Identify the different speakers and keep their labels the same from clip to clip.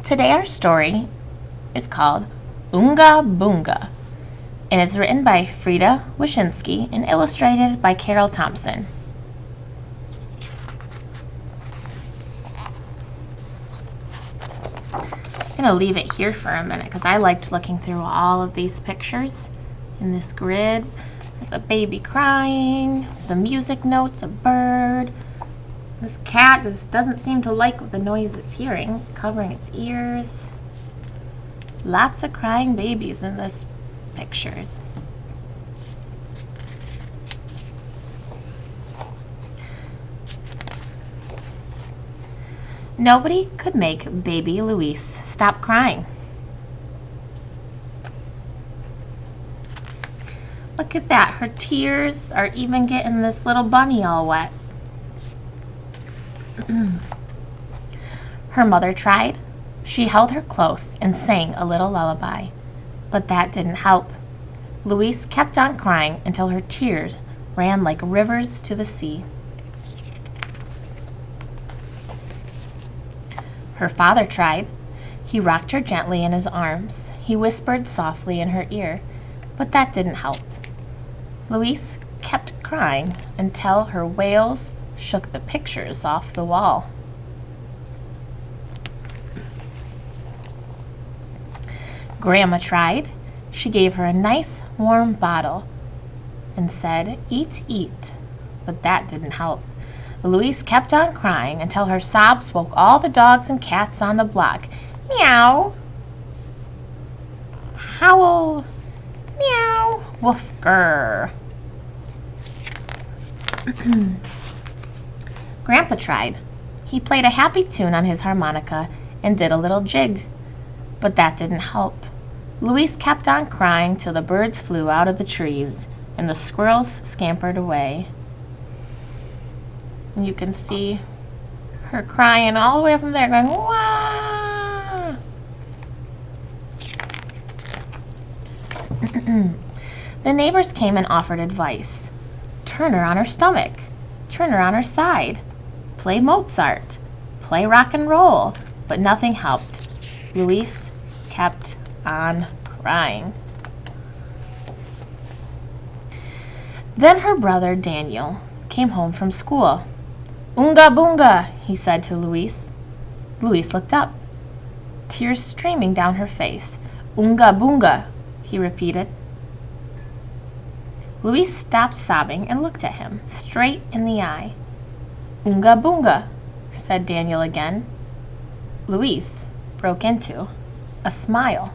Speaker 1: Today our story is called Oonga Boonga, and it's written by Frida Wyszynski and illustrated by Carol Thompson. I'm going to leave it here for a minute because I liked looking through all of these pictures in this grid. There's a baby crying, some music notes, a bird. This cat just doesn't seem to like the noise it's hearing. It's covering its ears. Lots of crying babies in this pictures. Nobody could make baby Louise stop crying. Look at that. Her tears are even getting this little bunny all wet. Her mother tried. She held her close and sang a little lullaby, but that didn't help. Louise kept on crying until her tears ran like rivers to the sea. Her father tried. He rocked her gently in his arms. He whispered softly in her ear, but that didn't help. Louise kept crying until her wails shook the pictures off the wall. Grandma tried. She gave her a nice warm bottle and said, "Eat, eat," but that didn't help. Louise kept on crying until her sobs woke all the dogs and cats on the block. Meow, howl, meow, woof, grr. Grandpa tried. He played a happy tune on his harmonica and did a little jig, but that didn't help. Louise kept on crying till the birds flew out of the trees and the squirrels scampered away. And you can see her crying all the way from there, going, wah! The neighbors came and offered advice. Turn her on her stomach. Turn her on her side. Play Mozart. Play rock and roll. But nothing helped. Louise kept on crying. Then her brother Daniel came home from school. "Oonga Boonga," he said to Louise. Louise looked up, tears streaming down her face. "Oonga Boonga," he repeated. Louise stopped sobbing and looked at him straight in the eye. "Oonga Boonga," said Daniel again. Louise broke into a smile.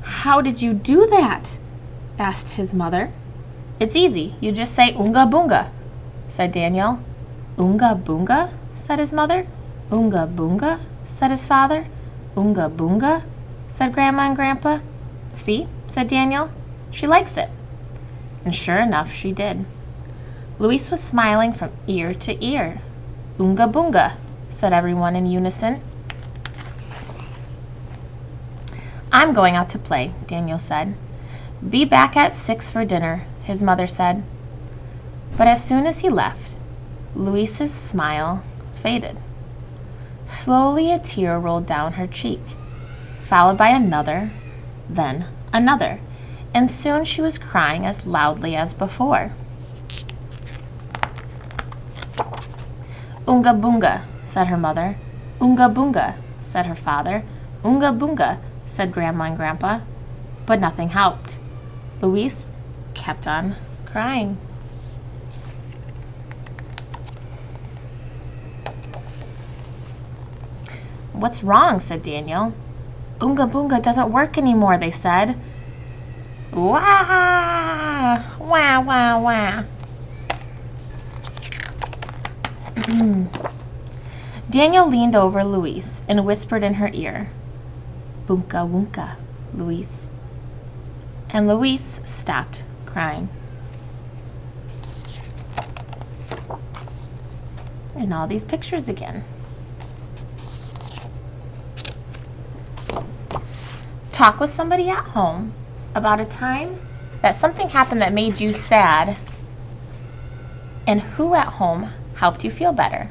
Speaker 1: "How did you do that?" asked his mother. "It's easy. You just say Oonga Boonga," said Daniel. "Oonga Boonga?" said his mother. "Oonga Boonga?" said his father. "Oonga Boonga?" said Grandma and Grandpa. "See," said Daniel. "She likes it." And sure enough, she did. Louise was smiling from ear to ear. "Oonga Boonga," said everyone in unison. "I'm going out to play," Daniel said. "Be back at 6 for dinner," his mother said. But as soon as he left, Louise's smile faded. Slowly a tear rolled down her cheek, followed by another, then another, and soon she was crying as loudly as before. "Oonga Boonga," said her mother. "Oonga Boonga," said her father. "Oonga Boonga," said Grandma and Grandpa. But nothing helped. Louise kept on crying. "What's wrong?" said Daniel. "Oonga Boonga doesn't work anymore," they said. Wah! Wah, wah, wah. Daniel leaned over Louise and whispered in her ear, "Boonka woonka, Louise." And Louise stopped crying. And all these pictures again. Talk with somebody at home about a time that something happened that made you sad, and who at home helped you feel better.